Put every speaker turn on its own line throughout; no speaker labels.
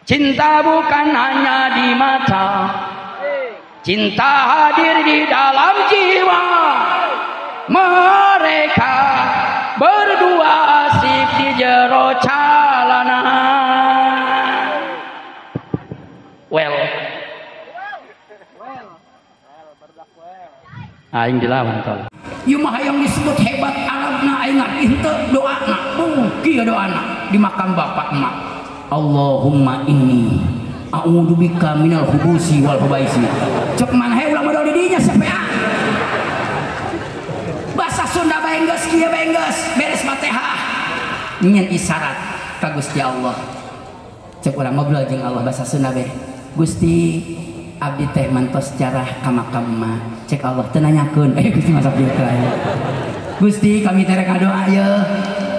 Cinta bukan hanya di mata, cinta hadir di dalam jiwa. Mereka berdua asik di jero calana. Aing dilawan tol. Ieu mah hayang disebut hebat Arabna aing henteu doana. Kieu doana di makam bapak emak. Allahumma inni a'udzubika minal khubusi wal khabaisi. Cek manahe ulah modal di dinya CPA. Bahasa Sunda baenggeus kieu baenggeus beres Fatihah. Nyen isyarat ka Gusti Allah. Cek urang ngobrol jeung Allah bahasa Sunda bae. Gusti abdi teh mantos carah ka makam emak. Cek Allah teu nanyakeun. Gusti masak dieu teh. Gusti kami teh rek ngadoa ye.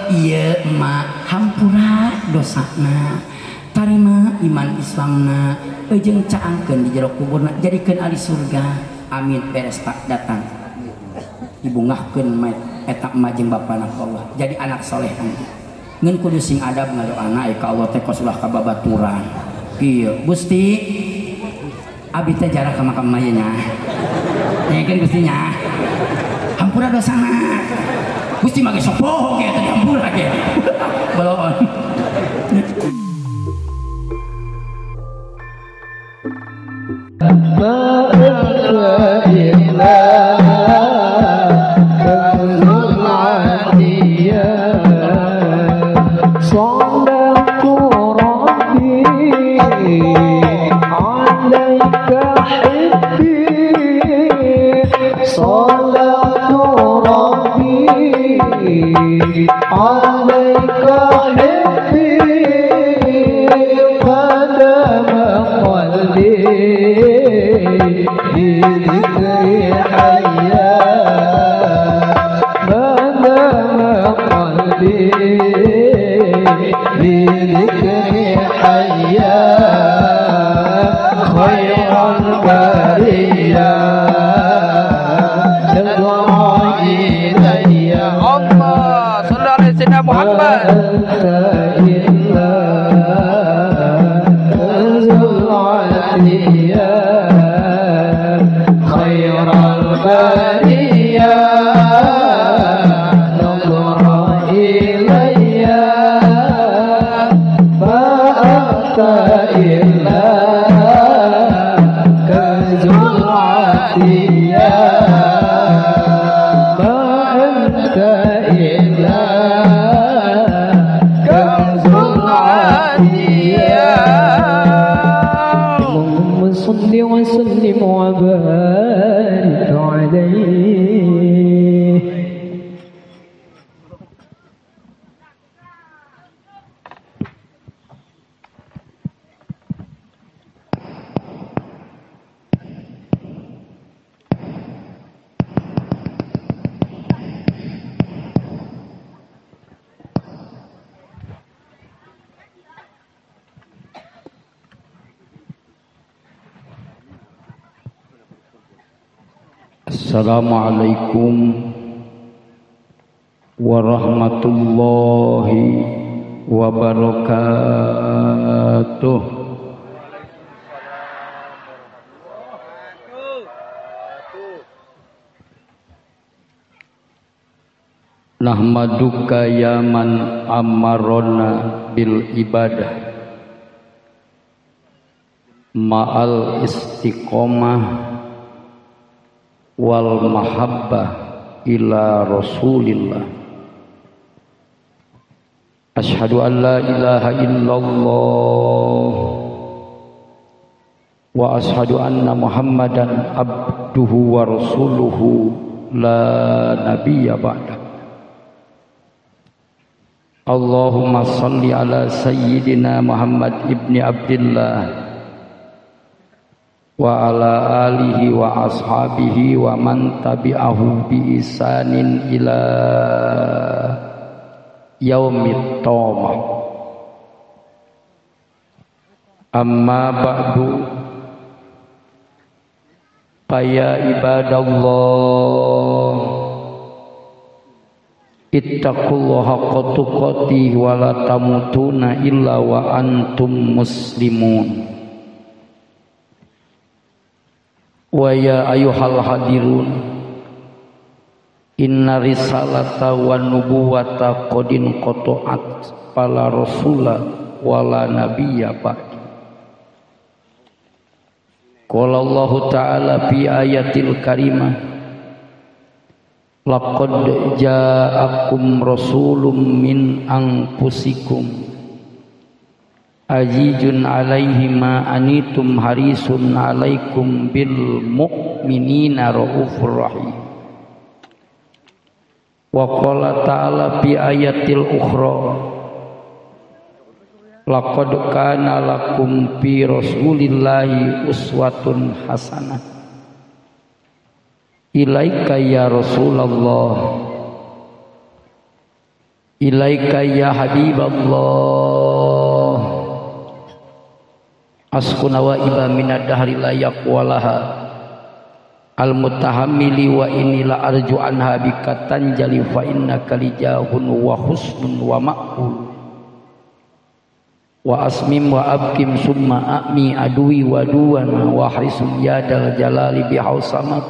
Ieu emak hampura dosana. Tarima iman Islamna, jeung caangkeun di jero kuburna jadikeun ahli surga. Amin. Beres tak datang dibungahkeun eta emak jeung bapana ka Allah jadi anak solehan. Ngeun kudu sing adab ngadoana ka Allah teh kos ulah kababaturan. Kieu Gusti abdi teh jarah ka makam emak nya. Nyakeun Gusti nya. Hampura dosana. Gusti mah ge sok bohong ge teh hampura ge. Boloon. Assalamualaikum warahmatullahi wabarakatuh. Nahmaduka ya man amarona bil ibadah ma'al istiqomah wal mahabbah ila rasulillah. Asyhadu an la ilaha illallah wa asyhadu anna muhammadan abduhu wa rasuluhu la nabiyya ba'da. Allahumma salli ala sayyidina Muhammad ibni Abdillah wa ala alihi wa ashabihi wa man tabi'ahu bi isanin ila yaumit qiyamah. Amma ba'du, fa ya ibadallah
Ittaqullaha haqqa tuqatih wa la tamutunna illa wa antum muslimun. Wa ya ayyuhal hadirun, inna risalata wa nubuwata qadin qata'at fala rasula wala nabiyya ba'di. Qala Allah ta'ala fi ayatil karimah, laqad ja'akum rasulun min anfusikum azizun 'alaihi ma anitum harisun 'alaikum bil mu'minina raufur rahim. Wa qala ta'ala fi ayatil ukhra, laqad kana lakum fi rasulillahi uswatun hasanah ilaika ya Rasulullah, ilaika ya Habiballah, askuna wa iba minad dahri la yaqwalaha al mutahammili wa inila arju anha bikatan jali fa innaka lijahun wa husnun wa ma'ul wa asmim wa abkim summa a'mi adui wa duwana wa harisun yadal jalali bihausamat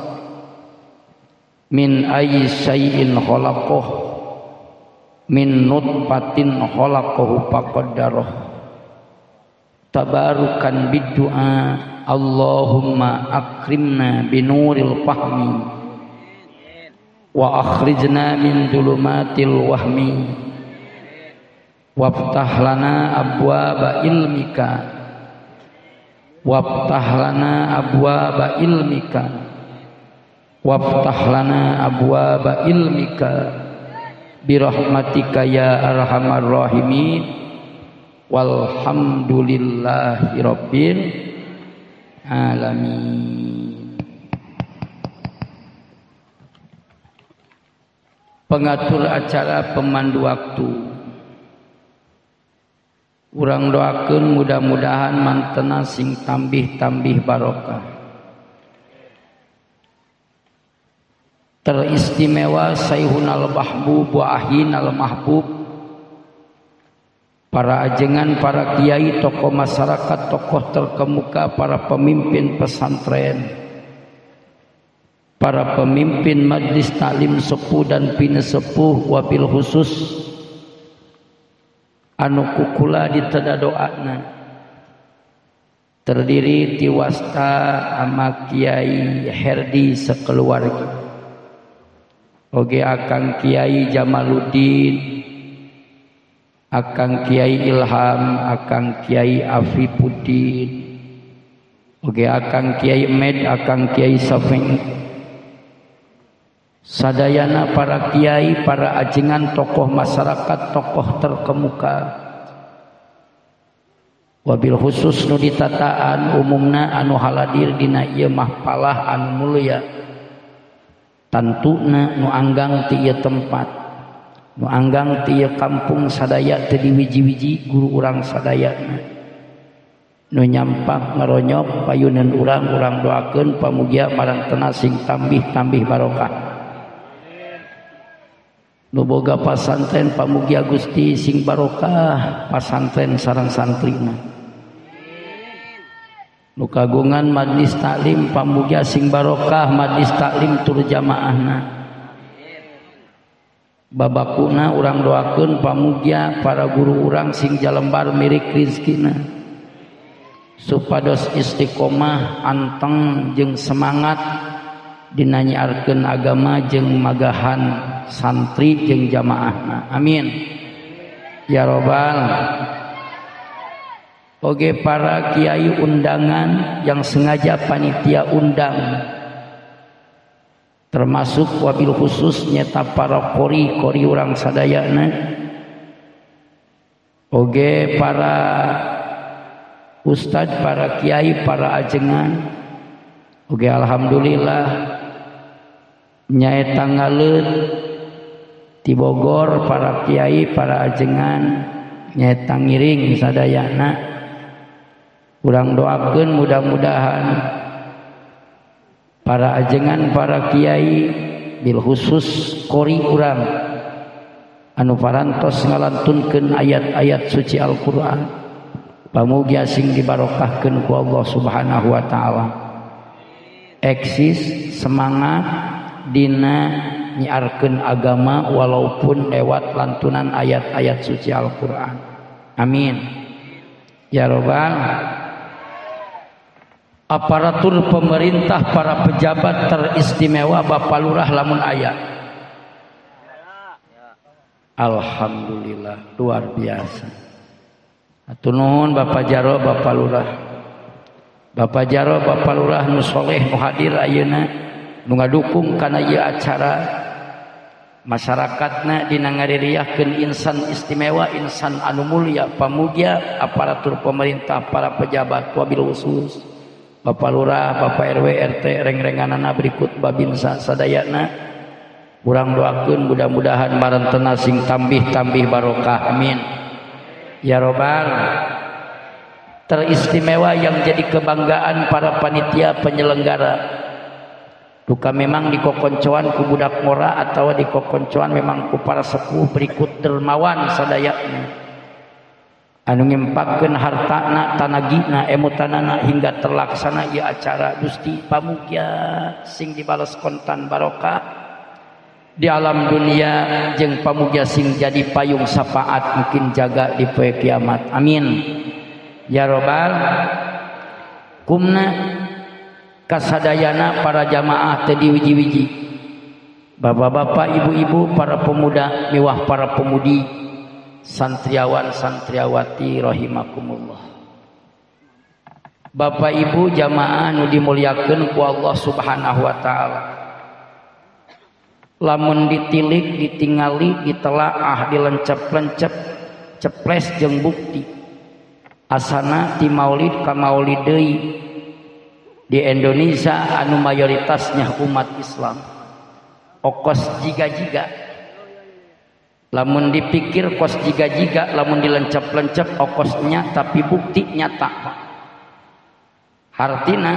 min ayyi syai'in khalaqah min nutfatin khalaqahu faqaddarah tabarukan biddu'a Allahumma akrimna binuril fahmi wa akhrijna min dhulumatil wahmi waftah lana abwaaba ilmika waftah lana abwaaba ilmika waftah lana abwaaba ilmika birahmatika ya arhamar rahimin walhamdulillahi rabbil alamin. Pengatur acara, pemandu waktu, urang doakeun mudah-mudahan mantena sing tambih-tambih barokah. Teristimewa Sayhunal Mahbub wa Ahinal Mahbub, para ajengan, para kiai, tokoh masyarakat, tokoh terkemuka, para pemimpin pesantren, para pemimpin majlis taklim sepuh dan pina sepuh, wabil khusus anu kukula diteda doana, terdiri tiwasta ama Kiai Herdi sekeluarga, oge akang Kiai Jamaluddin, akang Kiai Ilham, akang Kiai Afifuddin, oge akang Kiai Med, akang Kiai Safeng, sadayana para kiai, para ajengan, tokoh masyarakat, tokoh terkemuka, wabil khusus nu ditataan umumna anu haladir dina ieu mahfalah anu mulia, tantuna nu anggang ti ieu tempat, nu anggang ti ieu kampung sadaya teu diwiji-wiji guru urang sadayana, nu nyampak ngaronyok payuneun urang doakeun pamugia marang tena sing tambih-tambih barokah. Nu boga pasantren pamugia Gusti sing barokah pasantren sareng santrina. Nu kagungan majlis taklim pamugia sing barokah majlis taklim tur jamaahna. Babakuna urang doakeun pamugia para guru urang sing jalembar mirik rizkina, supados istiqomah anteng jeung semangat dina nyiarkeun agama jeung magahan santri jeung jamaahna. Amin ya robbal. Oge para kiai undangan yang sengaja panitia undang, termasuk wabil khusus nyeta para kori urang sadayana, oge para ustad, para kiai, para ajengan, oge alhamdulillah nyaeta ngaleut ti Bogor para kiai, para ajengan nyaeta ngiring sadayana. Urang doakeun mudah-mudahan para ajengan, para kiai bil khusus kori urang anu parantos ngalantunkeun ayat-ayat suci Al-Qur'an pamugi sing dibarokahkeun ku Allah Subhanahu wa taala. Eksis semangat dina nyiarkeun agama walaupun lewat lantunan ayat-ayat suci Al-Qur'an. Amin ya robbal. Aparatur pemerintah, para pejabat teristimewa Bapak Lurah lamun aya. Alhamdulillah luar biasa. Atur nuhun Bapak Jaro, Bapak Lurah. Bapak Jaro, Bapak Lurah nu soleh nu hadir ayeuna nu ngadukung kana ieu acara. Masyarakatna dina ngaririyahkeun insan istimewa, insan anu mulia, pamugia aparatur pemerintah, para pejabat wabil khusus Bapak Lurah, Bapak RW, RT, reng-renganana berikut babinsa sadayana. Urang doakeun mudah-mudahan marantena sing tambih barokah. Amin ya robbal. Teristimewa yang jadi kebanggaan para panitia penyelenggara. Duka memang dikokoncoan ku budak mora atau dikokoncoan memang ku para sepuh berikut dermawan sadayana. Anu ngimpakkeun hartana, tanagina, emutanana hingga terlaksana ieu acara Gusti pamugia sing dibales kontan barokah di alam dunia jeung pamugia sing jadi payung syafaat mungkin jaga di poe kiamat. Amin ya robbal. Kumna kasadayana para jamaah teu diwiji-wiji, bapak-bapak, ibu-ibu, para pemuda miwah para pemudi, santriawan santriawati rahimakumullah. Bapak Ibu jamaah nu dimuliakeun ku Allah Subhanahu wa taala. Lamun ditilik, ditingali, ditelaah, dilencep-lencep, ceples jeung bukti. Asana ti maulid ka maulid deui di Indonesia anu mayoritasnya umat Islam. Okos jiga-jiga. Lamun dipikir kos jiga-jiga, lamun dilencep-lencep okosnya, tapi bukti nyata. Artina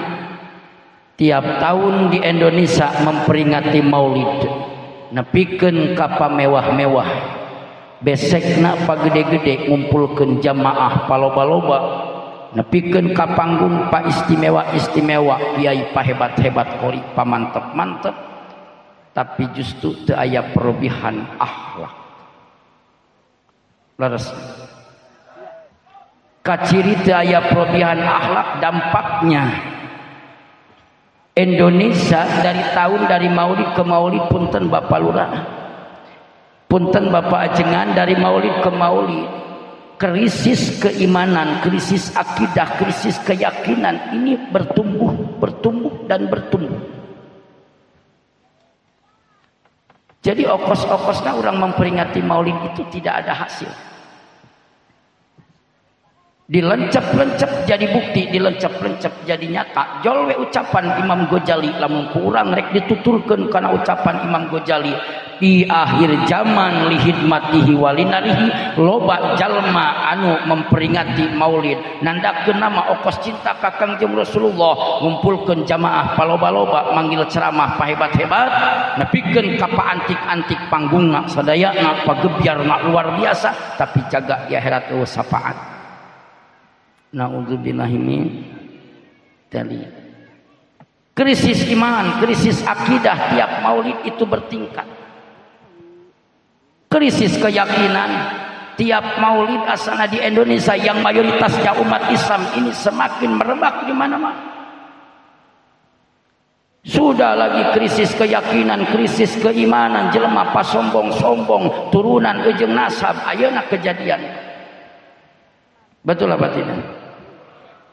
tiap tahun di Indonesia memperingati maulid, nepikeun ka pamewah-mewah, besekna pagede-gede ngumpulkeun jamaah paloba-loba, nepikeun ka panggung pa istimewa-istimewa, kiai pahebat-hebat kori pamantep-mantep, tapi justru teu aya perubahan akhlak. Leres. Kaciri teu aya perubahan akhlak, dampaknya Indonesia dari maulid ke maulid, punten Bapak Lurah, punten Bapak Ajengan, dari maulid ke maulid, krisis keimanan, krisis akidah, krisis keyakinan ini bertumbuh dan bertumbuh. Jadi okos-okosnya orang memperingati maulid itu tidak ada hasil. Dilencep-lencep jadi bukti, dilencep-lencep jadi nyata. Jolwe ucapan Imam Ghazali, lamun kurang rek dituturkeun kana ucapan Imam Ghazali, di akhir zaman lihidmatihi walinarihi, loba jalma anu memperingati maulid nandakeun nama okos cinta ka Kangjeng Rasulullah, ngumpulkeun jamaah paloba-loba, manggil ceramah pahebat-hebat, nepikeun ka antik-antik panggungna sadayana pagebyarna luar biasa, tapi jaga di akhirat eueuh sapaat. Na'udzubillahi min dzalik. Krisis iman, krisis akidah tiap maulid itu bertingkat. Krisis keyakinan tiap maulid asana di Indonesia yang mayoritasnya umat Islam ini semakin merebak di mana-mana. Sudah lagi krisis keyakinan, krisis keimanan, jelema pasombong-sombong, turunan ujung nasab, ayeuna kejadian. Betul apa tidak?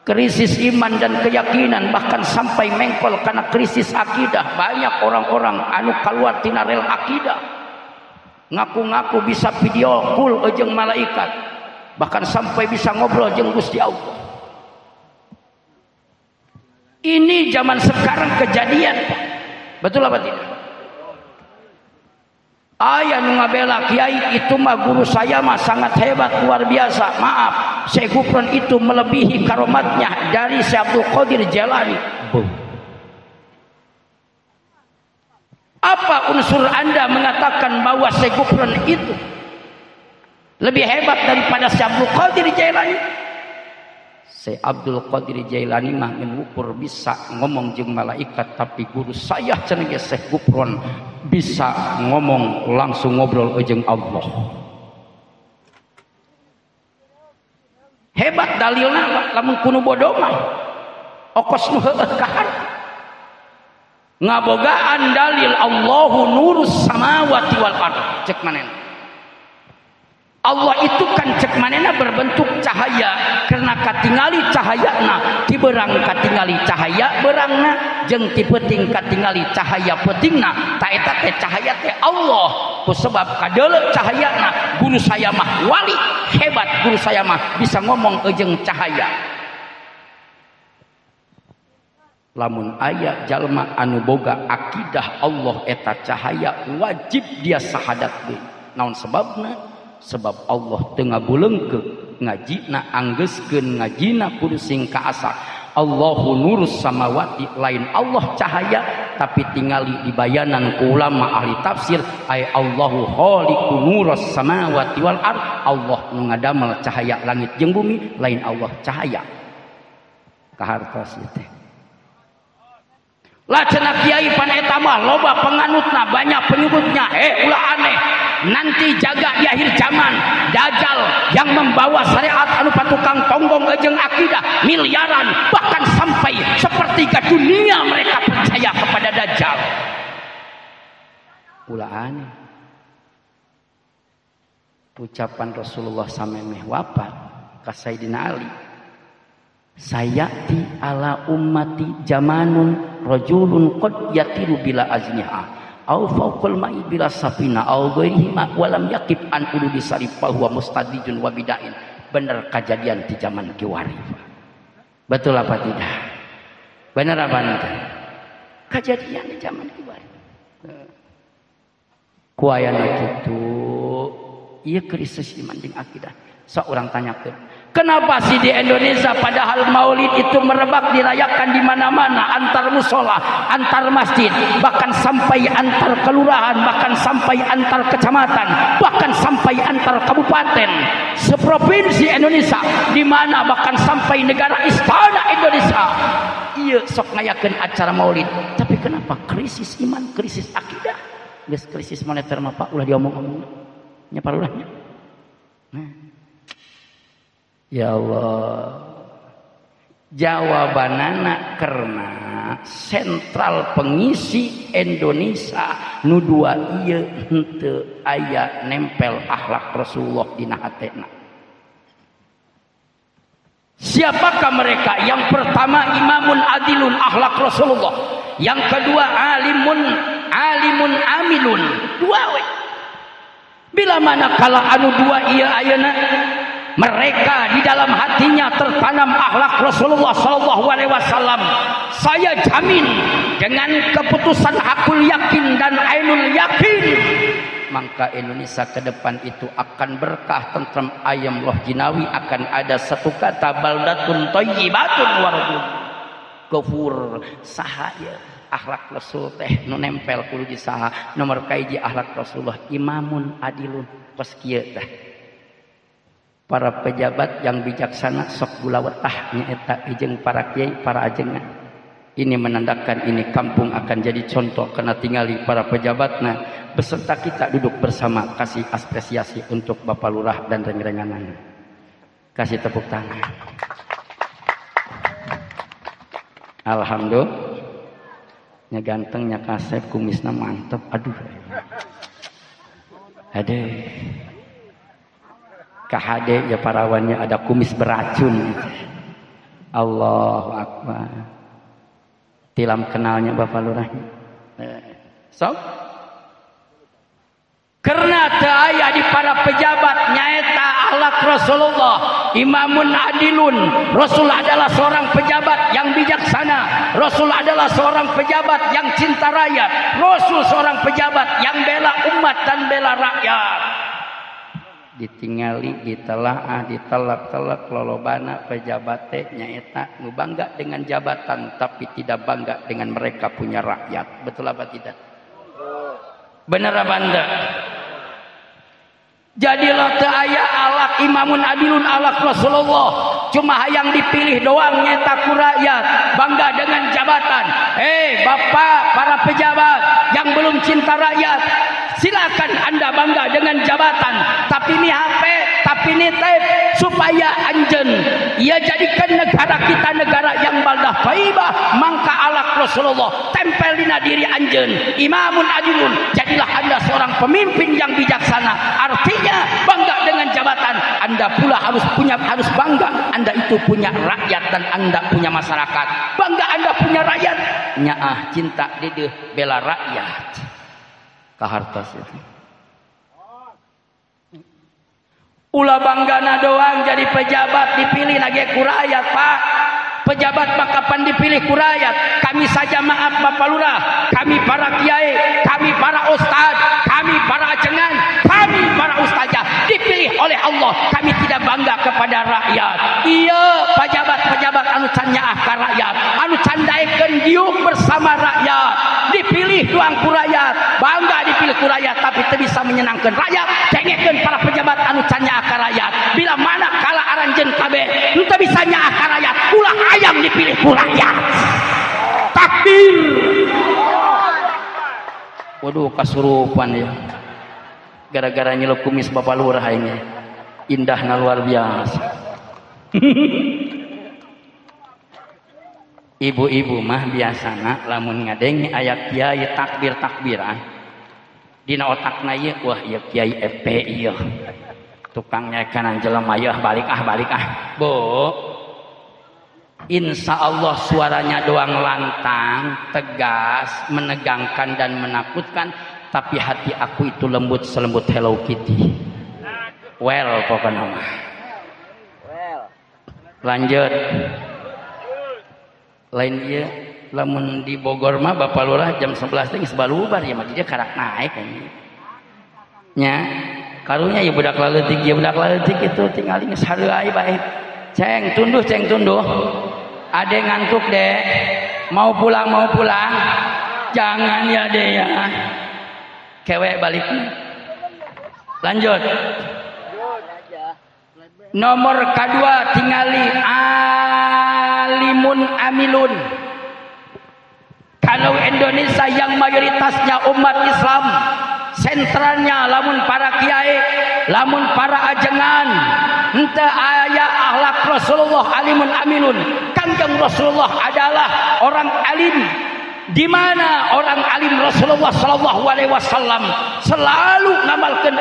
Krisis iman dan keyakinan, bahkan sampai mengkol karena krisis akidah. Banyak orang-orang anu keluar tina rel akidah, ngaku-ngaku bisa video call jeung malaikat, bahkan sampai bisa ngobrol jeung Gusti Allah. Ini zaman sekarang kejadian, betul apa tidak? Aya nu ngabela kiai itu mah guru saya mah sangat hebat luar biasa. Maaf, Syekh Gufron itu melebihi karomatnya dari Syekh Abdul Qadir Jailani. Apa unsur Anda mengatakan bahwa Syekh Gufron itu Lebih hebat daripada Syekh Abdul Qadir Jailani. Syekh Abdul Qadir Jailani mah ngukur bisa ngomong jeung malaikat, tapi guru saya cenah Syekh Gufron bisa ngomong langsung ngobrol jeung Allah. Hebat dalilna lamun kuno bodoh mah okos nu heueuh kahar. Ngabogaan dalil Allahu nurus samawati wal ardh. Cek manehna. Allah itu kan cek manehna berbentuk cahaya, karena katingali cahayana ti beurang katingali cahaya beurangna jeung ti peuting katingali cahaya peutingna, ta eta teh cahaya teh Allah. Ku sebab kadeuleu cahayana guru saya mah wali hebat, guru saya mah bisa ngomong jeung cahaya. Lamun aya jalma anu boga akidah Allah eta cahaya, wajib dia sahadat deui. Naon sebabna? Sebab Allah teu ngabuleungkeun ngajina anggeuskeun ngajina kudu sing kaasa. Allahu nurus samawati, lain Allah cahaya tapi tingali dibayanan ku ulama ahli tafsir ay Allahu khaliqu nurus samawati wal ard. Allah nu ngadamel cahaya langit jeung bumi, lain Allah cahaya. Kahartos ieu teh. Lah cenah kiai pan eta mah loba penganutna, banyak penyebutnya. Ulah aneh. Nanti jaga di akhir zaman dajjal yang membawa syariat anu patukang tonggong jeung akidah miliaran, bahkan sampai sepertiga dunia mereka percaya kepada dajjal. Ulah aneh. Ucapan Rasulullah samemeh wafat ka Sayyidina Ali, sayati ala ummati zamanun rajulun qad yatiru bila azniha au fawqal ma'i bila safina au ghairihi ma walam yaqib an ududi sarifah wa mustadijun wa bidain. Bener kejadian di zaman Kiwari. Betul apa tidak? Bener apa tidak? Kejadian di zaman Kiwari. Kuayana kitu ieu krisis iman jeung akidah. Sok urang tanyakeun, kenapa sih di Indonesia padahal maulid itu merebak dirayakan di mana-mana, antar musola, antar masjid, bahkan sampai antar kelurahan, bahkan sampai antar kecamatan, bahkan sampai antar kabupaten, seprovinsi Indonesia, di mana bahkan sampai negara istana Indonesia. Iya sok ngayakeun acara maulid, tapi kenapa krisis iman, krisis akidah, geus krisis moneter mah Pak ulah diomong-omong nya parulahnya. Nah. Ya Allah, jawabanana karena sentral pengisi Indonesia nu dua ieu henteu aya nempel akhlak Rasulullah dina hatena. Siapakah mereka? Yang pertama imamun adilun, akhlak Rasulullah. Yang kedua alimun amilun. Dua we. Bila mana kala anu dua ieu ayeuna mereka di dalam hatinya tertanam akhlak Rasulullah sallallahu alaihi wasallam, saya jamin dengan keputusan hakul yakin dan ainul yakin, maka Indonesia ke depan itu akan berkah, tentram, ayam, loh jinawi, akan ada satu kata baldatun thayyibatun warabun ghafur. Sahaya akhlak Rasul teh nu nempel kudu di saha? Nomor kaiji akhlak Rasulullah imamun adilun. Kos kieu teh para pejabat yang bijaksana sok gula wetah nyaeta jeung para kiai para ajengan. Ini menandakan ini kampung akan jadi contoh karena tinggali para pejabatna beserta kita duduk bersama. Kasih apresiasi untuk Bapak Lurah dan reng-renganan. Kasih tepuk tangan. Alhamdulillah. Nya ganteng, nya kasep, kumisna mantep. Aduh. KHD ya parawannya ada kumis beracun. Allahu Akbar. Tilam kenalnya Bapak Lurah. So, karena daya di para pejabat nyaeta akhlak Rasulullah imamun adilun. Rasul adalah seorang pejabat yang bijaksana. Rasul adalah seorang pejabat yang cinta rakyat. Rasul seorang pejabat yang bela umat dan bela rakyat. Ditingali, ditelaah, ditelak-telak lolobana pejabat teh nyaeta nu bangga dengan jabatan tapi tidak bangga dengan mereka punya rakyat. Betul apa tidak? Benar apa enggak? Jadilah teu aya alak imamun adilun alak Rasulullah, cuma hayang dipilih doang nyeta ku rakyat, bangga dengan jabatan. Bapak para pejabat yang belum cinta rakyat, silakan Anda bangga dengan jabatan, tapi ini HP, tapi ini tape, supaya anjen ia jadikan negara kita negara yang baldah thayyibah, mangka alak Rasulullah tempel dina diri anjen. Imamun adilun, jadilah Anda seorang pemimpin yang bijaksana. Artinya bangga dengan jabatan. Anda pula harus bangga Anda itu punya rakyat dan Anda punya masyarakat. Bangga Anda punya rakyat, nyaah cinta dedeuh bela rakyat. Kahartos itu. Ulah banggana doang jadi pejabat dipilih lagi ku rakyat, Pak. Pejabat mah kapan dipilih ku rakyat? Kami saja maaf Bapak Lurah, kami para kiai, kami para ustad, kami para ajengan, kami para ustazah dipilih oleh Allah. Kami tidak bangga kepada rakyat. Iya, pejabat-pejabat anu can nyaah ka rakyat, anu can daekeun diuk bersama rakyat, dipilih doang ku rakyat, bangga dipilih ku rakyat, tapi teu bisa menyenangkan rakyat. Dengekeun para pejabat anu can nyaah ka rakyat, bila mana kala aranjeun kabeh teu bisa nyaah ka rakyat, ulah ayam dipilih ku rakyat. Takbir. Waduh, kasurupan ya. Gara-gara nyeluk kumis Bapak Lurah ini. Indahnya luar biasa. Ibu-ibu mah biasana lamun ngadenge aya kiai takbir-takbiran. Dina otakna ieu, wah ieu kiai FPI ieu. Tukang nyaekanan jelema ieu balik ah. Bu. Insya Allah suaranya doang lantang, tegas, menegangkan dan menakutkan, tapi hati aku itu lembut selembut Hello Kitty. Well pokoknya mah. Lanjut. Lain ieu lamun di Bogor mah Bapak Lurah jam 11 teh geus balubar ya mah dia karak naik kan. Nya karunya ya budak leutik itu tinggal geus hareuy bae. Ceng tunduh. Ade ngantuk deh, mau pulang, jangan ya deh ya, kewek balik. Lanjut. Nomor kedua tingali alimun amilun. Kalau Indonesia yang mayoritasnya umat Islam, sentralnya lamun para kiai, lamun para ajengan, ente aya akhlak Rasulullah alimun aminun. Kanjeng Rasulullah adalah orang alim. Di mana orang alim Rasulullah sallallahu alaihi wasallam selalu ngamalkeun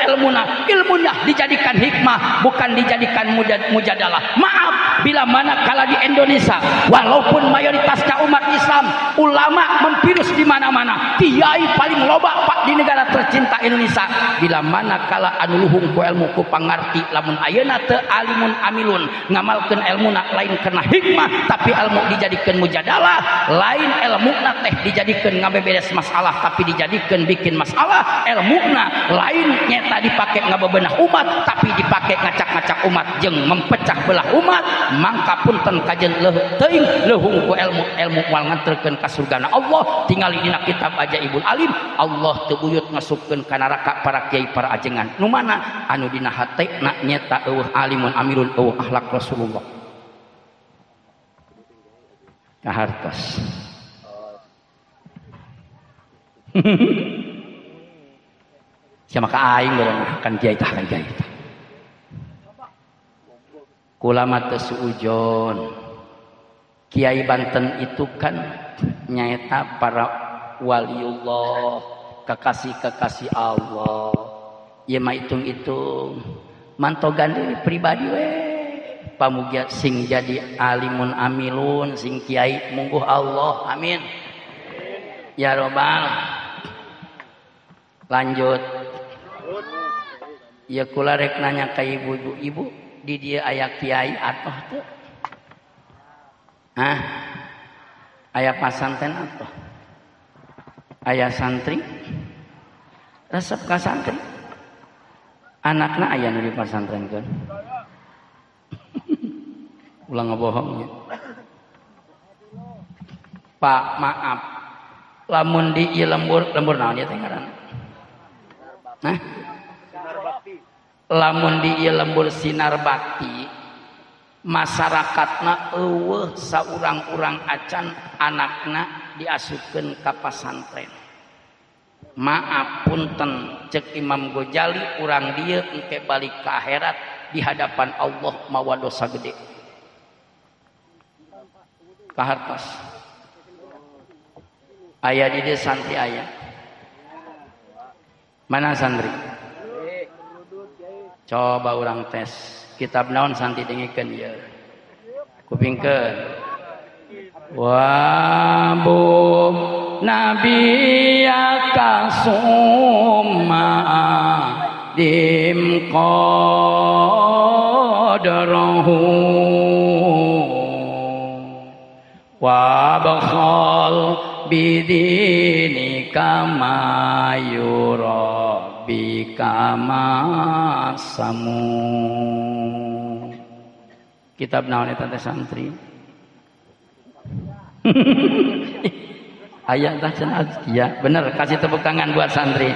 ilmunya dijadikan hikmah, bukan dijadikan mujadalah. Maaf bila mana kala di Indonesia walaupun mayoritasnya umat Islam, ulama memvirus di mana-mana, kiai paling loba Pak di negara tercinta Indonesia. Bila mana kala anu luhung ku ilmu ku pangarti, lamun ayeuna teu alimun amilun, ngamalkeun ilmuna lain karena hikmah tapi ilmu dijadikan mujadalah, lain ilmuna teh dijadikan ngabeberes masalah tapi dijadikan bikin masalah. Ilmuna lain nyata dipakai ngabebenah umat tapi dipakai ngacak-ngacak umat jeung mempecah belah umat. Mangka punten kajen teuing leuhung ku ilmu moal nganterkeun ka surgana Allah. Tingali dina kitab Ajaibul Alim, Allah teu buyut ngasupkeun ka neraka para kiai para ajengan. Nu mana anu dina hatena nyata eueuh alimun amirun eueuh akhlak Rasulullah. Kahartos. Siapa ka aing urang akan kiai tah. Kula mah teu suujon. Kiai Banten itu kan nyaeta para waliullah, kekasih-kekasih Allah. Ieu mah hitung-hitung mantogan deui pribadi we. Pamugia sing jadi alimun amilun, sing kiai mungguh Allah. Amin. Ya robbal. Lanjut. Ya kula rek nanya ka ibu-ibu, di dia aya kiai atoh teu? Hah? Aya pasantren atoh? Aya santri? Resep ka santri? Anakna aya nu di pasantrenkeun? Ulah ngabohong ya. Pak, maaf. Lamun di ieu lembur naon ieu teh ngaranna? Nah, lamun di ieu lembur sinar bakti masyarakatna eueuh saurang-urang acan anakna diasupkeun ka pasantren. Maaf punten cek Imam Ghazali urang dieu engke balik ka akhirat di hadapan Allah mawa dosa gede. Kahartos aya di dieu santri aya. Mana santri? Coba urang tes. Kitab naon santri dengikeun ieu. Kupingkeun. Wa bum nabiyaka summa dim qadrahu wa bakhal bidinika ma yurabbika masamu. Kitab naon eta teh santri? Ayat tah cenah. Ya, bener, kasih tepuk tangan buat santri.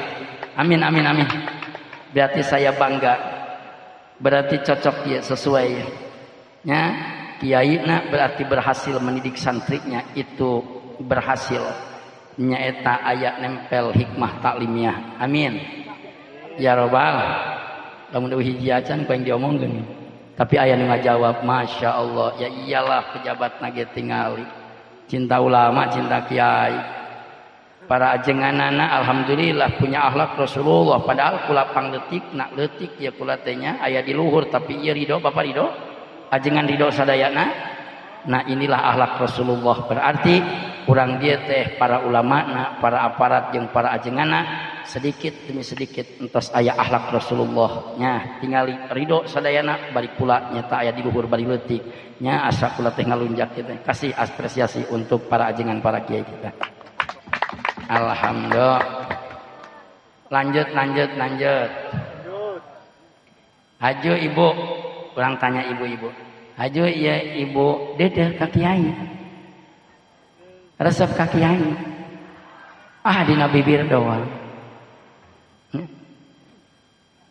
Amin amin amin. Berarti saya bangga. Berarti cocok ya, sesuai. Ya, kiaina berarti berhasil mendidik santrinya itu berhasil. Nyaeta aya nempel hikmah taklimiah. Amin. Ya robbal. Lamun hiji acan ku yang diomongkeun. Tapi aya nu ngajawab, Masya Allah, ya iyalah pejabat nage tingali. Cinta ulama, cinta kiai. Para ajenganana alhamdulillah punya akhlak Rasulullah. Padahal kula pangletik, nak letik ya kula tanya aya di luhur tapi ieu ridho, Bapak ridho? Ajengan ridho sadayana. Nah inilah akhlak Rasulullah. Berarti urang dia teh para ulama, para aparat jeung para ajenganna sedikit demi sedikit entos aya akhlak Rasulullah nya tingali ridho sadayana balik pula nyata aya di luhur bari leutik nya asa kula teh ngalunjak kita kasih apresiasi untuk para ajengan para kiai kita. Alhamdulillah. Lanjut. Haju ibu, urang tanya ibu-ibu. Haju iya ibu dedeh ka kiai. Resep ka kiai. Ah dina bibir doang.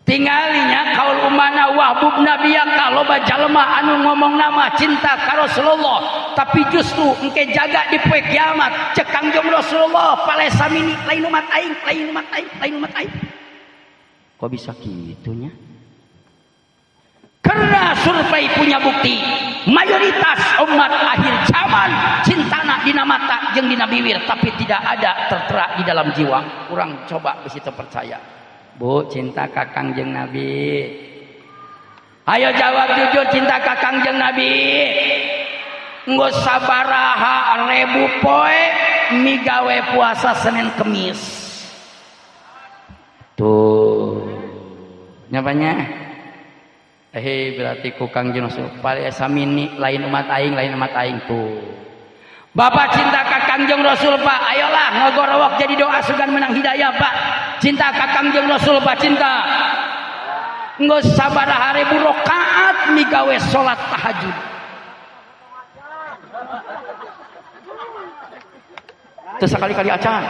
Tinggalinya kaul umana wahbub nabiyaka loba jalma anu ngomong nama cinta ka Rasulullah tapi justru engke jaga di poe kiamat cek Kangjeng Rasulullah palesa mini lain umat aing kok bisa gitunya? Karena survei punya bukti mayoritas umat akhir zaman cintana dina mata jeung dina bibir tapi tidak ada tertera di dalam jiwa. Kurang coba geus teu percaya. Bu, cinta ka Kangjeng Nabi. Ayo jawab jujur cinta ka Kangjeng Nabi. Enggo sabaraha ribu poe migawe puasa Senin Kemis. Tuh. Nyapanya? Berarti ku Kangjeng Rasul palesa mini lain umat aing tuh. Bapak cinta ka Kangjeng Rasul Pak, ayolah ngogorowok jadi doa sugan menang hidayah Pak. Cinta ka Kangjeng Rasul Pak, cinta. Enggo sabaraha ribu rakaat migawe salat tahajud. Teu sakali-kali acan.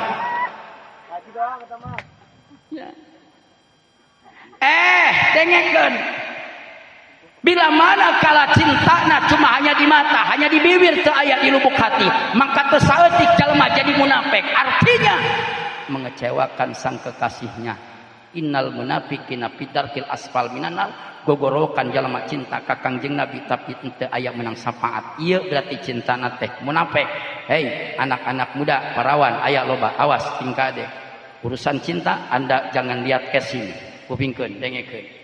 Dengekeun. Bila mana kala cintana cuma hanya di mata, hanya di bibir teu aya di lubuk hati, maka teu saeutik jalma jadi munafik. Artinya mengecewakan sang kekasihnya. Innal munafiqina fidarkil asfal minanar. Gogorokan jalma cinta ka Kangjeng Nabi tapi teu aya menang syafaat. Ieu berarti cintana teh munafik. Hei, anak-anak muda, parawan, aya loba, awas tingkade. Urusan cinta Anda jangan lihat casing. Kupingkeun, dengekeun.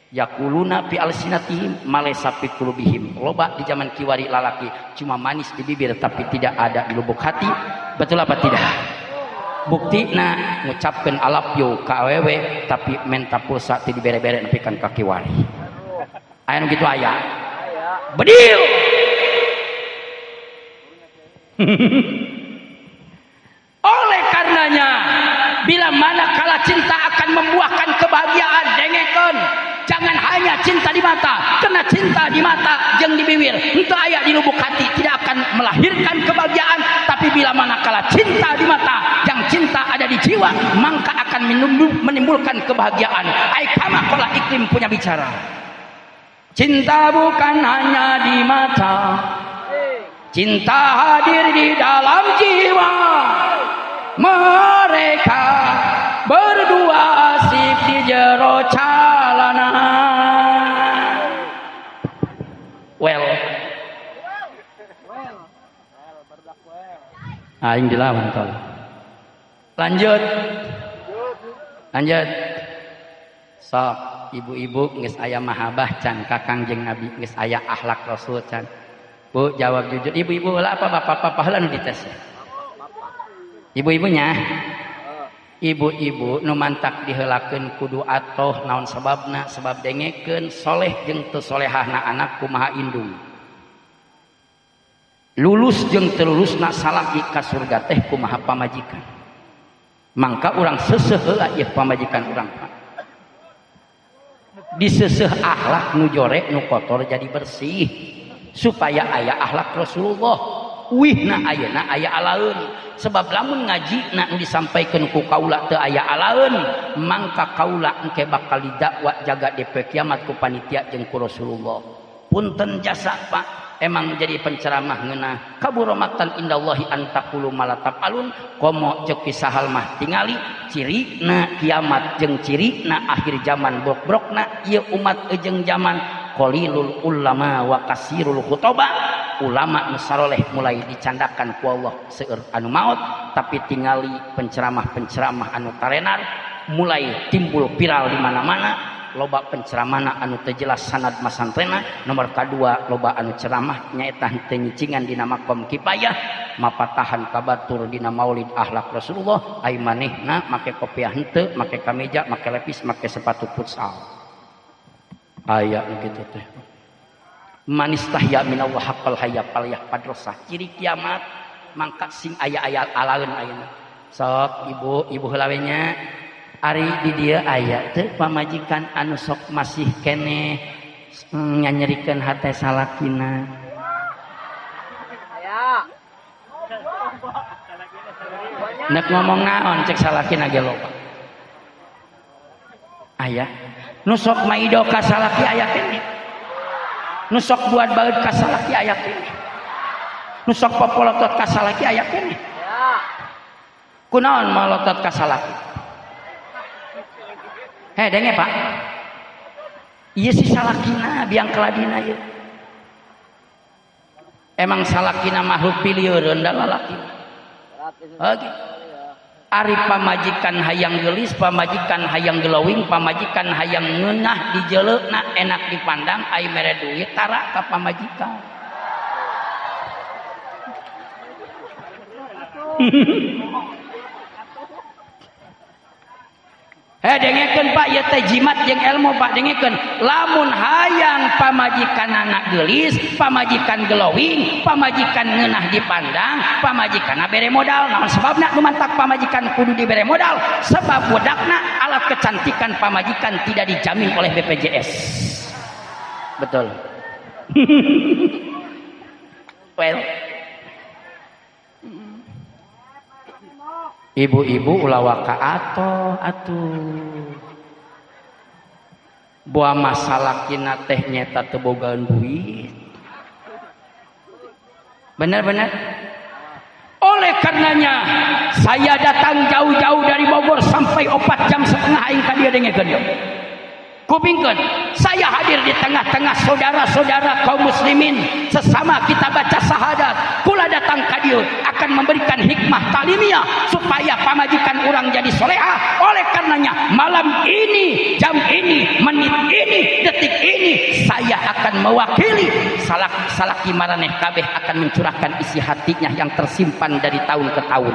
Yakuluna fi alsinatihim malaysa fi qulubihim. Loba di zaman kiwari lalaki cuma manis di bibir tapi tidak ada di lubuk hati. Betul apa tidak? Buktina ngucapkeun I love you ka awewe tapi menta pulsa teu dibere-bere nepikeun ka kiwari. Aya nu kitu aya. Bedil. Oleh karenanya bila mana kala cinta akan membuahkan kebahagiaan, dengekeun. Jangan hanya cinta di mata, karena cinta di mata jeung di bibir henteu aya di lubuk hati tidak akan melahirkan kebahagiaan. Tapi bila mana kala cinta di mata, yang cinta ada di jiwa jiwa, maka akan menimbulkan kebahagiaan. Ai kama qala Ikrim punya bicara. Cinta bukan hanya di mata, cinta hadir di dalam jiwa. Mereka berdua asik di jero calana. Aing dilawan tol. Lanjut. Sok ibu-ibu geus aya mahabah can kakang jeung Nabi, geus aya akhlak Rasul can. Bu jawab jujur. Ibu-ibu heula apa bapak-bapak heula nu dites? Ibu-ibunya. Ibu-ibu nu mantak diheulakeun kudu atoh naon sababna? Sebab dengekeun soleh jeung teu solehahna anak kumaha indung. Lulus jeung teu lulusna salaki ka surga teh kumaha pamajikan. Mangka urang seuseuh heula ieu pamajikan urang. Diseuseuh akhlak nu jorek nu kotor jadi bersih supaya aya akhlak Rasulullah. Wihna ayeuna aya alaeun. Sebab lamun ngaji na disampaikan ku kaula teu aya alaeun, mangka kaula engke bakal didakwa jaga DP kiamat ku panitia jeung ku Rasulullah. Punten jasa Pak, emang jadi penceramah ngeunah kaburomatan indallahi antaqulu malatab alun komo ceuk kisahal mah tingali cirina kiamat jeung cirina akhir zaman brok-brokna ieu umat eujeng zaman qalilul ulama wa kasirul khutaba. Ulama nu saleh mulai dicandakan ku Allah seueur anu maot, tapi tingali penceramah-penceramah anu tarenar mulai timbul viral di mana-mana. Loba penceramana anu teu jelas sanad masantrena. Nomor kadua loba anu ceramah nyaeta teu nyicingan dina makom kifayah, mapatahan kabatur dina maulid akhlak Rasulullah. Ai manehna make kopiah henteu, make kameja, make lepis, make sepatu futsal. Aya kitu teh. Manistahya minallah haqqal hayya falyah padrosah. Ciri kiamat mangka sing aya-aya alaeun ayeuna. Sok ibu heula we nya. Ari di dieu aya teu pamajikan anu sok masih keneh nyanyerikeun hate salakina. Aya. Nek ngomong naon cek salakina ge loba. Aya. Nu sok maido ka salaki aya keneh. Nu sok buat baeud ka salaki aya keneh. Nu sok popolotot ka salaki aya keneh. Ya. Kunaon malotot ka salaki? Denge Pak. Ieu si salakina biang keladina ieu. Emang salakina makhluk pilieun da lalaki. Oke. Ari pamajikan hayang geulis, pamajikan hayang gelowing, pamajikan hayang ngeunah di jeleukna enak dipandang, ai mere duit tara ka pamajikan. Dengekeun Pak ieu teh jimat jeung ilmu Pak, dengekeun. Lamun hayang pamajikan anak geulis, pamajikan gelowing, pamajikan ngeunah dipandang, pamajikanna bere modal. Naon sababna lumantak pamajikan kudu dibere modal? Sebab budakna alat kecantikan pamajikan tidak dijamin oleh BPJS. Betul. Well. Ibu-ibu ulah waka atuh. Buah masalah kina teh nyeta teu bogaan duit. Benar-benar. Oleh karenanya saya datang jauh-jauh dari Bogor sampai 4 jam setengah aing ka dieu dengekeun. Kupingkeun, saya hadir di tengah-tengah saudara-saudara kaum muslimin sesama kita baca syahadat. Kula datang ka dieu akan memberikan hikmah talimiah supaya pamajikan orang jadi solehah. Oleh karenanya malam ini, jam ini, menit ini, detik ini saya akan mewakili salaki maraneh kabeh akan mencurahkan isi hatinya yang tersimpan dari tahun ke tahun.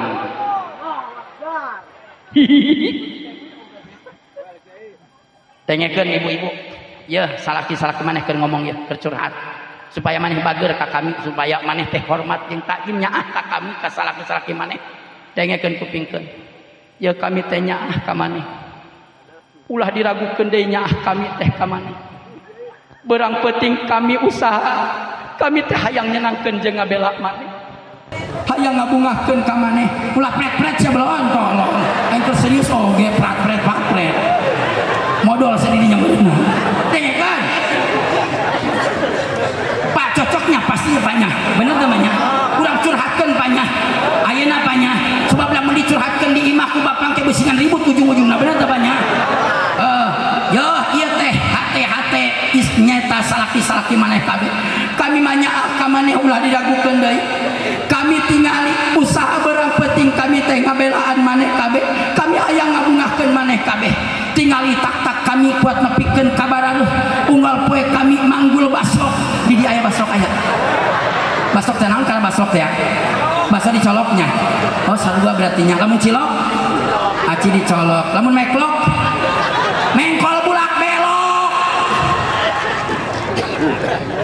Tengekeun ibu-ibu, ya salaki maneh keur ngomong ya, keur curhat supaya maneh bager ka kami, supaya maneh teh hormat jeung takjim nyaah ka kami, ka salaki maneh. Tengekeun kupingkeun, ya kami teh nyaah ka maneh. Ulah diragukeun deui nyaah kami teh ka maneh. Beurang penting kami usaha, kami teh hayang nyenangkeun jeung ngabela maneh.
hayang ngabungahkeun ka maneh ulah pret-pret sia belon tolong aing teh serius oge pret-pret modal sendirinya bener teh kan pak cocoknya pasti banyak bener namanya kurang curhatkeun banyak ayeuna banyak sebab lamun dicurhatkeun di imah ku bapang ke beusingan ribut ujung-ujungna bener teh banyak yo ieu teh hate nyata salaki-salaki maneh kabeh kami manyaah ka maneh ulah diragukeun deui kami tingali usaha berang penting kami teh ngabelaan maneh kabeh kami hayang ngabungahkeun maneh kabeh tingali tak kami kuat nepikeun kabaran unggal poe kami manggul baslok di aya baslok aya baslok teh naon kana baslok teh ya baso dicoloknya oh sarua berarti nya lamun cilok aci dicolok lamun meklok mengkol bulak belok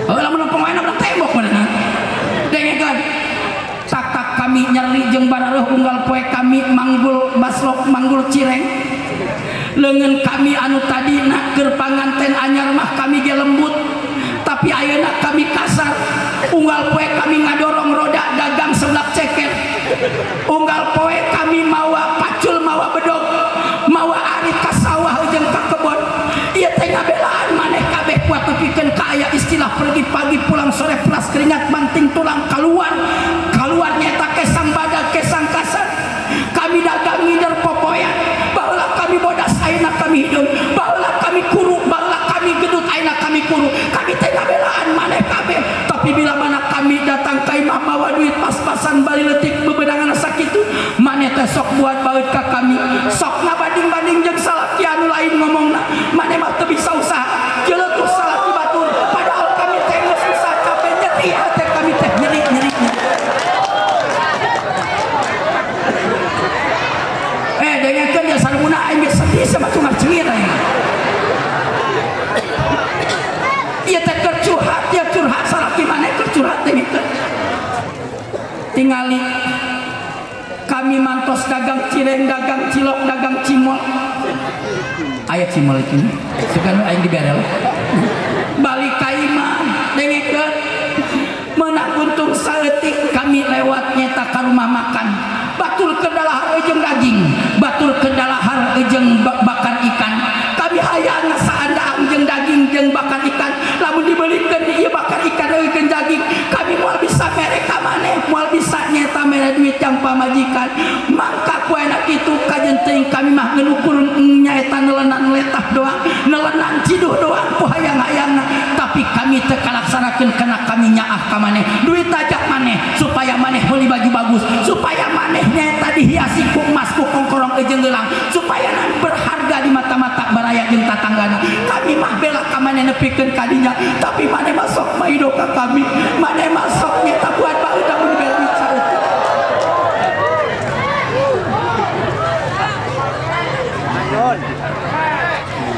oh lamun pemain udah tembok bener dengekeun tak kami nyeri jeung barareuh unggal poe kami manggul baslok manggul cireng leungeun kami anu tadina keur panganten anyar mah kami ge lembut tapi ayeuna kami kasar unggal poe kami ngadorong roda dagang seblak ceker unggal poe kami mawa pacul mawa bedog mawa ari ka sawah jeung ka kebon ieu teh ngabelaan maneh kabeh kuat nepikeun ka aya istilah pergi pagi pulang sore pelas keringat banting tulang keluar nyaeta kesang badag kesang kasar kami dagang ngider popoyan baheula kami bodas ayeuna kami hideung baheula kami kuru baheula kami gedut ayeuna kami kuru kami teh ngabelaan maneh kabeh tapi bila mana kami datang ka imah mawa duit pas-pasan bali leutik bebedangan sakitu maneh teh sok buat baeut ka kami sok ngabanding-banding jeung salaki anu lain ngomongna maneh mah teu bisa usaha jeleutuh salaki batur padahal kami teh geus usaha capek nyeri hate kami teh nyeri dengekeun dia sarumuna aing geus sedih sama cungak-cengir aing ieu teh keur curhat salaki maneh keur curhat dengekeun tingali kami mantos dagang cireng dagang cilok dagang cimol aya cimol itu sugan aing diberel balik ka imah dengekeun meunang untung saeutik kami lewat nyeta ka rumah makan batul ke dalahar jeung daging batul ke dalahar jeung bakar ikan kami hayang saandaang jeung daging jeung bakar ikan lamun dibelikeun ieu bakar ikan jeung daging kami moal bisa mere ka maneh moal bisa nyeta mere duit yang pamajikan mangka kuena kitu kajen teuing kami mah ngukur nyaeta nelenan letah doang nelenan ciduh doang ku hayang-hayangna tapi kami teu kalaksanakeun kana kami nyaah ka maneh duit ajak maneh supaya maneh meuli baju bagus supaya maneh nyata dihiasi ku emas ku kongkorong jeung geulang supaya berharga di mata-mata baraya jeung tatanggana kami mah bela ka maneh nepikeun ka dinya tapi maneh mah sok maido ka kami maneh mah sok nyata buat baeud mun dibel duit saeutik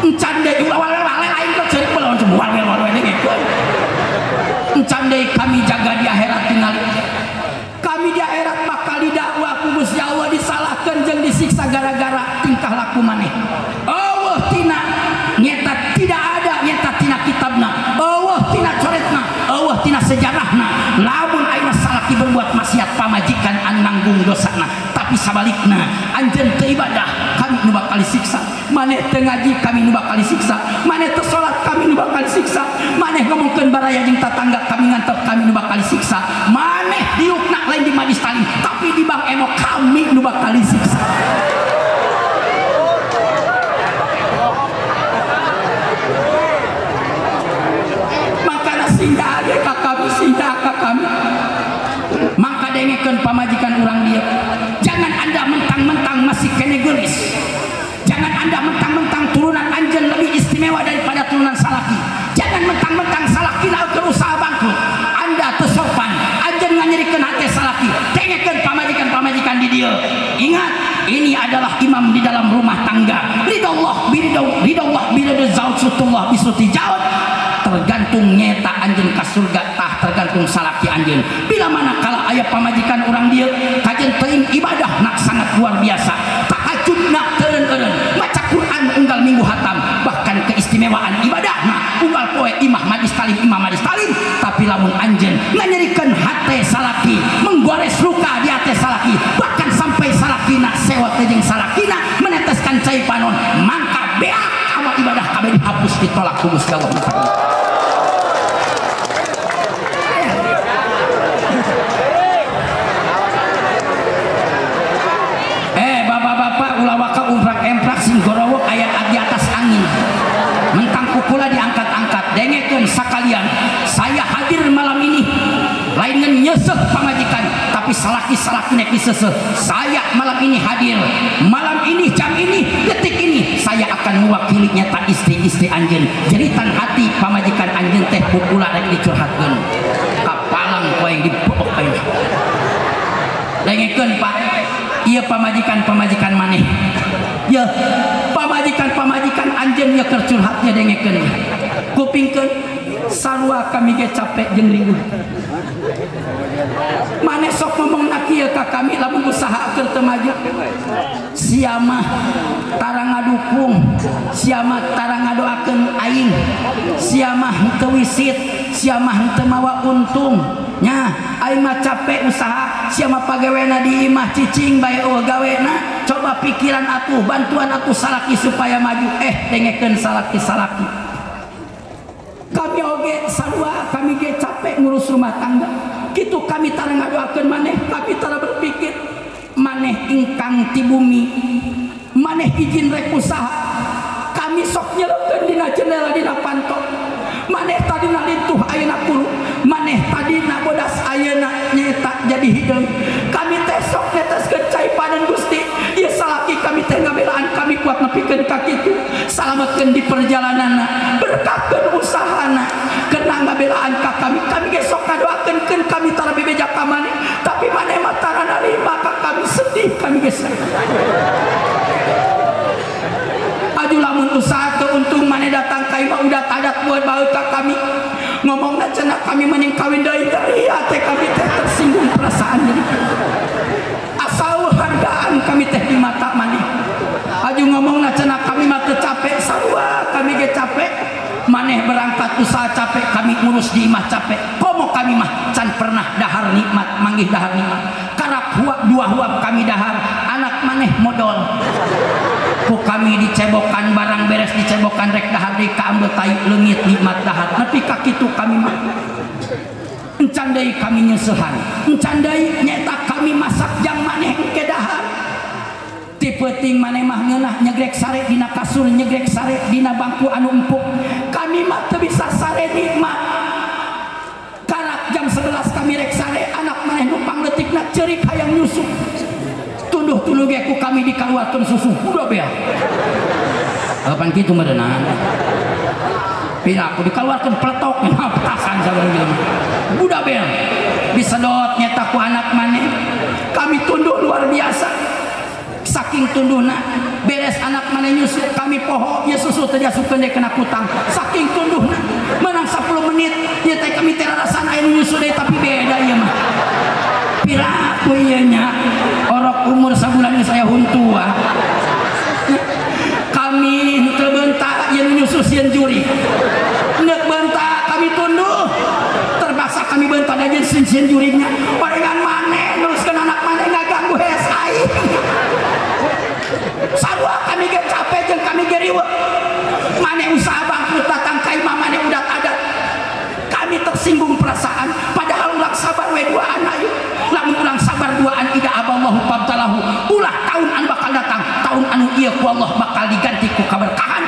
encan deui wale-wale lain kok ceuk belon wale-wale dengekeun encan deui kami jaga di akhirat tingali kami di akhirat bakal didakwa ku Gusti Allah disalahkeun jeung disiksa gara-gara tingkah laku maneh. Allah tina nyata tidak ada nyata tina kitabna. Allah tina coretna, Allah tina sejarahna. Lamun ayeuna salaki berbuat maksiat pamajikan anu nanggung dosana, tapi sabalikna anjeun teu ibadah kami nu bakal disiksa. Maneh teu ngaji kami nu bakal disiksa. Maneh teu salat kami nu bakal disiksa. Maneh ngomongkeun baraya jeung tatangga kami ngantep kami nu bakal disiksa. Maneh diukna lain di majlis talim tapi di bang emo kami nu bakal disiksa. Makana singgah age ka kami singgah ka kami maka dengekeun pamajikan urang dieu jangan anda mentang-mentang masih kene geulis jangan anda mentang-mentang turunan anjeun lebih istimewa daripada turunan salaki jangan mentang-mentang salaki naeun usaha bangkrut anda teu sopan anjeun nganyerikeun hate salaki dengekeun pamajikan di dieu ingat ini adalah imam di dalam rumah tangga ridallah biridau zaujatullah bisuti jaut tergantung nyeta anjeun ka surga tah tergantung salaki anjeun bila mana kala aya pamajikan urang dieu kajen teuing ibadah nak sangat luar biasa tahajud nak teureun-eureun maca Quran unggal minggu hatam bahkan keistimewaan ibadah nah unggal poe imam majlis talim tapi lamun anjeun nganyerikeun hate salaki menggores kula diangkat-angkat dengekeun sakalian saya hadir malam ini lain nyesek pamajikan tapi salaki-salaki nek diseseh saya malam ini hadir malam ini jam ini detik ini saya akan mewakili nyata istri-istri anjeun jeritan hati pamajikan anjeun teh kukula rek dicurhatkeun kapalang poe dipok ayeuna dengekeun Pak ieu pamajikan maneh ya pamajikan anjeun ya keur curhatnya dengekeun kupingkeun sarua kami ge capek jeung riweuh maneh sok ngomong kieu ka kami lamun usaha keur teu maju sia mah tara ngadukung sia mah tara ngadoakeun aing sia mah henteu wisit sia mah henteu mawa untung nya aing mah capek usaha sia mah pagawena di imah cicing bae gawena coba pikiran atuh bantuan atuh salaki supaya maju dengekeun salaki-salaki kami oge sarua kami ge capek ngurus rumah tangga kitu kami tara ngadoakeun maneh kami tara berpikir maneh ingkang ti bumi maneh izin rek usaha kami sok nyeleukeun dina jendela dina panto maneh tadina lintuh ayeuna kuru maneh tadina bodas ayeuna nyetak jadi hideung kami teh sok neteskeun cai panen Gusti ieu salaki kami teh ngabelaan kami kuat nepikeun ka kitu salametkeun di perjalananna berkahkeun usahana keuna ngabelaan ka kami ge sok ngadoakeun kami tara bebeja ka maneh tapi maneh mah tara narima ka kami sedih kami ge aju lamun usaha keuntung maneh datang ka imah udah tadat buat bae ka kami ngomongna cenah kami mending kawin deui dari teh kami teh tersinggung perasaan jadi asal hargaan kami teh di mata maneh aju ngomongna cenah kami mah teu capek sarua kami ge capek maneh berangkat usaha capek kami ngurus di imah capek komo kami mah can pernah dahar nikmat manggih dahar nikmat karak huap dua huap kami dahar anak maneh modal ku kami dicebokan barang beres dicebokan rek dahar deui ka ambeul tai leungit nikmat dahar nepi ka kitu kami mah encan deui kami nyeusehan encan deui nyaeta kami masak jang maneh engke dahar ti peuting maneh mah ngeunah nyegrek sare dina kasur nyegrek sare dina bangku anu empuk kami mah teu bisa sare nikmat karak jam 11 kami rek sare anak maneh numpang leutikna ceurik hayang nyusu tunduh ge ku kami dikaluarkeun susu udah bea kapan kitu meureunana pira aku dikaluarkeun pletok petasan sabaraha gitu udah bea disedot nyata ku anak maneh kami tunduh luar biasa saking tunduhna beres anak maneh nyusu kami poho ya susu teh diasupkeun deui kana kutang saking tunduhna menang 10 menit ieu teh kami teh rasana aya nyusu deui tapi beda ieu mah pira ku ieu nya orok umur sabulan saya huntua kami henteu beuntak yen nyusu sieun juri neuk beuntak kami tunduh terpaksa kami beuntak da yen sieun jurinya parengan maneh teruskeun anak maneh ngaganggu hees aing sarua kami ge capek jeung kami ge riweuh maneh usaha bangkrut datang ka imah maneh udah ada kami tersinggung perasaan padahal urang sabar we duaan ayu lamun urang sabar duaan ida aballahu fabtalahu ulah tahun anu bakal datang tahun anu ieu ku Allah bakal diganti ku kaberkahan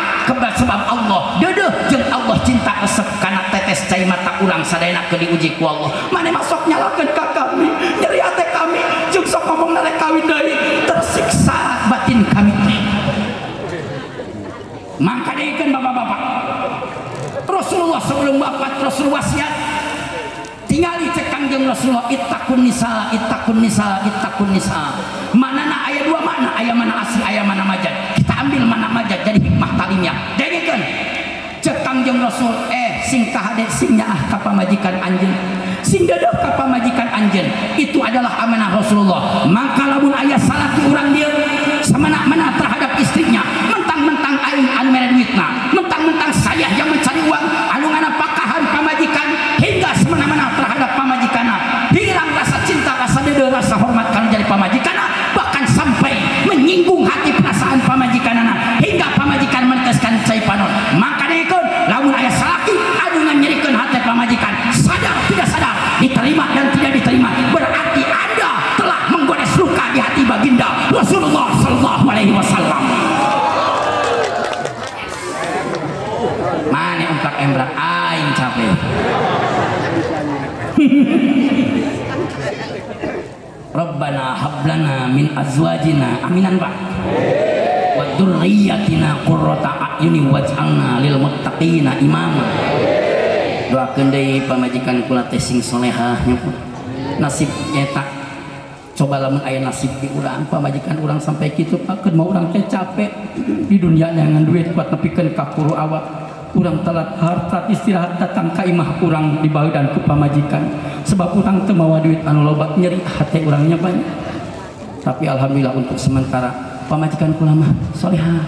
sebab Allah deudeuh jeung Allah cinta resep kana tetes cai mata urang sadayana keur diuji ku Allah maneh masok nyalakeun ka kami nyeri hate kami jeung sok ngomongna rek kawin deui tersiksa batin kami teh mangka deikeun bapak-bapak Rasulullah sebelum wafat Rasul wasiat tingali cek Kangjeng Rasulullah ittaqun nisa manana aya dua makna aya mana asli aya mana majaz kita ambil mana majaz jadi hikmah talimnya dengekeun cek Kangjeng Rasul sing kahade sing nyaah ka pamajikan anjeun sing deudeuh ka pamajikan anjeun itu adalah amanah Rasulullah maka lamun aya salaki urang dieu samana-mana terhadap istrinya mentang-mentang aing anu mere duitna mentang-mentang saya yang mencari uang anu ngana pakahan pamajikan hingga semena-mena terhadap pamajikanna hilang rasa cinta rasa deudeuh rasa hormat kana jadi pamajikanna bahkan sampai menyinggung hati perasaan pamajikanna hingga pamajikan menteskan cai panon maka dekeun lamun aya salaki anu nyerikeun hati pamajikan sadar tidak sadar diterima dan tidak diterima berarti Anda telah menggores luka di hati baginda Rasulullah sallallahu alaihi wasallam. Rabbana hablana min azwajina aminan Pak wa dzurriyyatina qurrata a'yuni waj'alna lil muttaqina imama. Doakeun deui pamajikan kula teh sing salehah nya nasib eta coba lamun aya nasib di urang pamajikan urang sampai kitu Pak keun mau urang teh capek di dunia ngan duit kuat nepikeun ka kuru awak urang telat harta istirahat datang ka imah urang dibaeudan ku pamajikan sebab urang teu mawa duit anu loba nyeri hate urangnya banyak. Tapi alhamdulillah untuk sementara pamajikan kula mah salehah.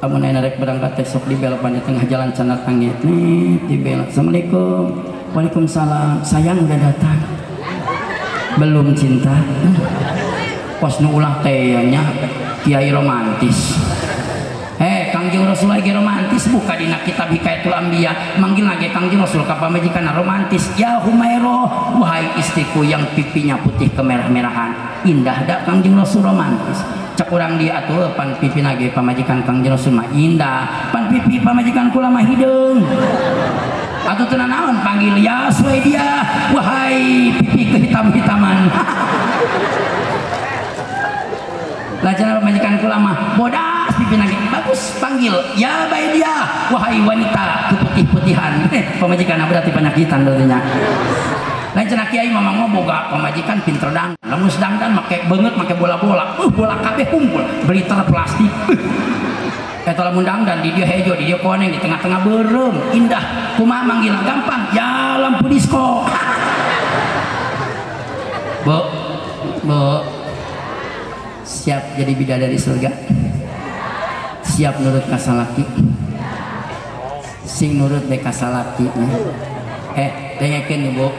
Amun aya rek berangkat teh sok dibelok di tengah jalan cenah tangit nih dibelok. Assalamualaikum. Waalaikumsalam. Sayang udah datang. Belum cinta. Pos nu ulah teh nya kiai romantis. Kangjeng Rasul lagi romantis buka dina kitab Hikayatul Anbiya manggil lagi Kangjeng Rasul ka pamajikan romantis. Ya Humairah, wahai istriku yang pipinya putih kemerah-merahan. Indah dak Kangjeng Rasul romantis. Cek urang dia atuh pan pipi nage pamajikan Kangjeng Rasul mah indah. Pan pipi pamajikan kula mah hideung. Atuh teu naon panggil ya Swedia, wahai pipi kehitam-hitaman. Lajana pamajikan kula mah bodas pipi nage bagus panggil ya Baidia, wahai wanita keputih-putihan. Pamajikan berarti penyakitan dulunya. Lain cenah kiai mah boga pamajikan pinter dang. Lamun sedangkan make beungeut make bola-bola. Bola kabeh kumpul. Beli tel plastik. Eta lamun dangdan di dieu hejo, di dieu koneng, di tengah-tengah beureum, indah. Kumaha manggilna gampang? Ya lampu disko. Bu. Siap jadi bidadari surga? Siap nurut ka salaki? Sing nurut bae ka salaki. Dengekeun Bu.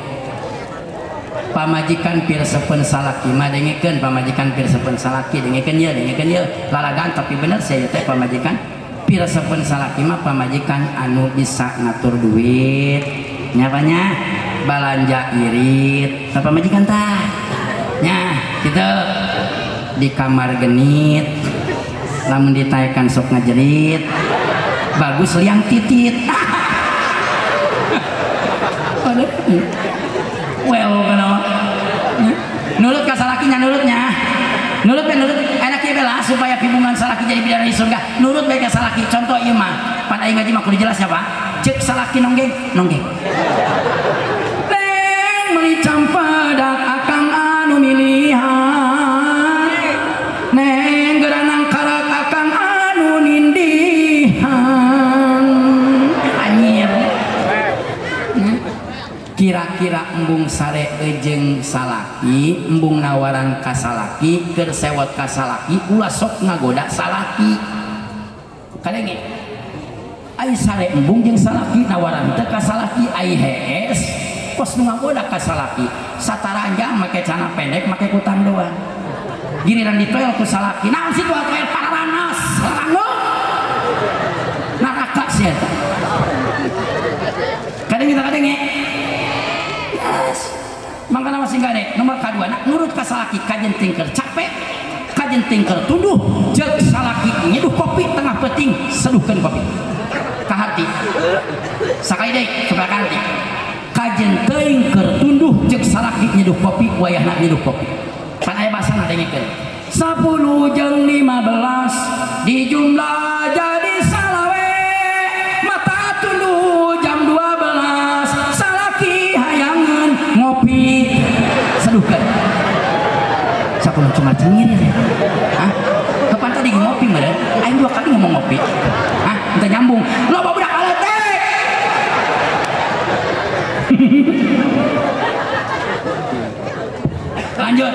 Pamajikan pirsepen salaki mah dengekeun pamajikan pirsepen salaki dengekeun ye lalagan tapi bener saya teh pamajikan pirsepen salaki mah pamajikan anu bisa ngatur duit nyapanya balanja irit pamajikan tah nya kitu di kamar genit lamun ditaekan sok ngajerit bagus liang titit well kenapa nurut ka salakinya nurut enak ieu bela supaya hubungan salaki jadi bidadari surga nurut bae ka salaki contoh ieu mah pan aing ngaji mah kudu jelas ya Pak ceuk salaki nonggeng neng meuli campedak akang anu milihan neng geranang karak akang anu nindihan anyir kira-kira embung sare ejeng salaki embung nawaran ka salaki keur sewot ka salaki ulah sok ngagoda salaki kadenge ai sare embung jeung salaki nawaran teh ka salaki ai hees pos nu ngagoda ka salaki sataranjang make celana pendek make kutang doang giliran ditoel ku salaki naon situ atoel pararanas larangno neraka sia eta kadenge mangkana masih gade nomor kedua nak nurut ka salaki kajen tingker capek kajen tingker tunduh jeung salaki nyeduh kopi tengah peuting seduhkeun kopi ka hati sakali deui coba ka hati kajen teuing keur tunduh jeung salaki nyeduh kopi wayahna nyeduh kopi pan aya basana dengekeun 10 jeung 15 di jumlah jadi salawe mata tunduh jam 12 salaki hayangan ngopi seduhkeun sakumaha cuma cengir ya hah kapan tadi ngopi meureun aing 2 kali ngomong ngopi hah teu nyambung loba budak aletek lanjut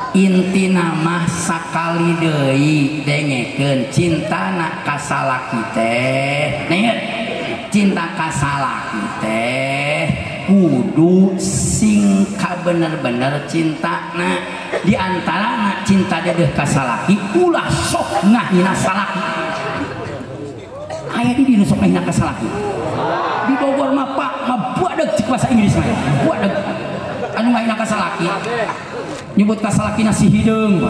intina mah sakali deui dengekeun cintana ka salaki teh dengeun cinta ka salaki teh kudu sing ka bener-bener cintana di antarana cinta dedeh ka salaki ulah sok ngahina salaki aya di dieu sok ngahina ka salaki di Bogor mah Pak mah buadeg cek bahasa Inggris mah buadeg anu ngahina ka salaki nyebut ka salakina si hideung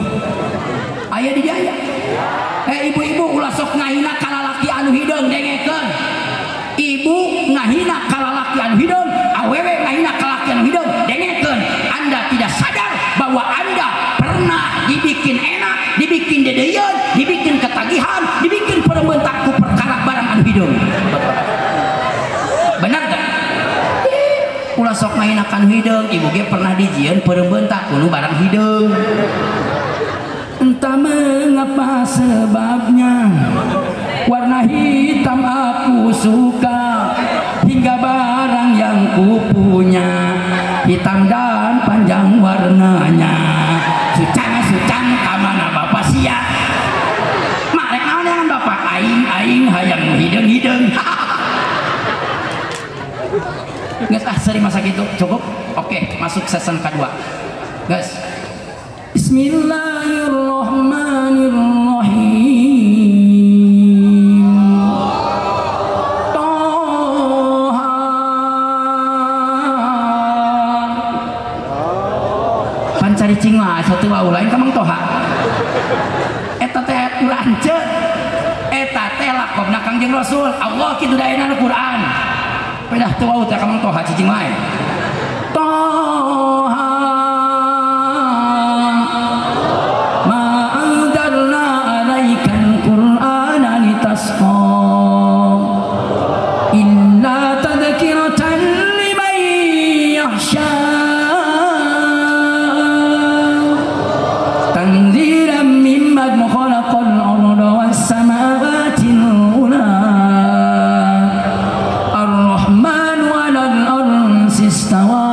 aya di dia aya ibu-ibu ulah sok ngahina ka lalaki anu hideung dengekeun ibu ngahina ka lalaki anu hideung awewe ngahina ka lalaki anu hideung dengekeun dideyeun dibikin ketagihan dibikin perembentak ku perkara barang anu hideung benar gak? Ulah sok mainakan hideung ibu ge pernah dijieun perembentak kudu barang hideung entah mengapa sebabnya warna hitam aku suka hingga barang yang kupunya hitam dan panjang warnanya sucang kamana bapak sia marek naon yang bapak aing hayang hideung geus seri masa gitu cukup oke masuk season kedua guys Bismillahirrahmanirrahim Toha pancari cinglah satu wau lain kamang Toha eta teh lanceuk eta teh lakobna Kangjeng Rasul Allah kitu daena Al-Qur'an pedah teu wau teh kamang Toha cicing lain Toha Inna tadhkiratan liman yakhsha tanzilan mimman khalaqal arda was samawati al-ula ar-rahmanu 'alal arsy istawa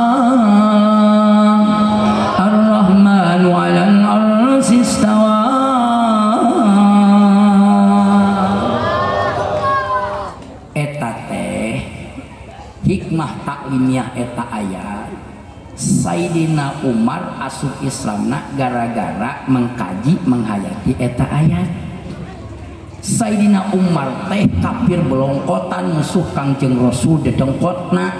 ar-rahmanu 'alal arsy istawa hikmah taklimiah eta ayat Sayyidina Umar asup Islamna gara-gara mengkaji menghayati eta ayat Sayyidina Umar teh kafir belongkotan musuh Kangjeng Rasul dedengkotna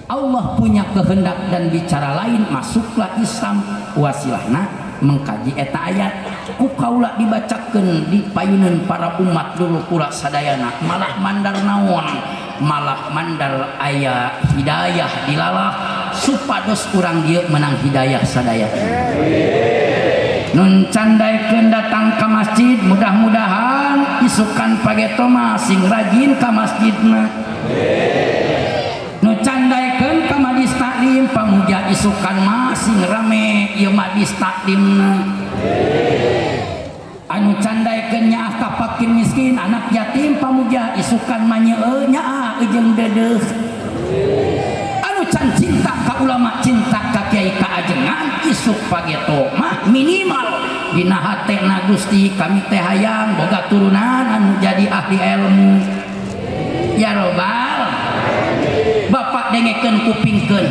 Allah punya kehendak dan bicara lain masuklah Islam wasilahna mengkaji eta ayat ku kaula dibacakeun di payunan para umat dulu kula sadayana malah mandar naon malah mandal aya hidayah dilalah supados urang dieu menang hidayah sadaya nun candaikeun datang ke masjid mudah-mudahan isukan pagetoma sing rajin ka masjidna nu candaikeun ka majlis taklim pamuja isukan mah sing rame ieu majlis taklimna anu candaikeun nyaah ka fakir miskin anak yatim pamuja isukan manyeu nyaah jeung dedeuh anu can cinta ka ulama cinta ka kiai ka ajengan isuk pageto mah minimal dina hatena Gusti kami teh hayang boga turunan anu jadi ahli ilmu ya robbal bapak dengekeun kupingkeun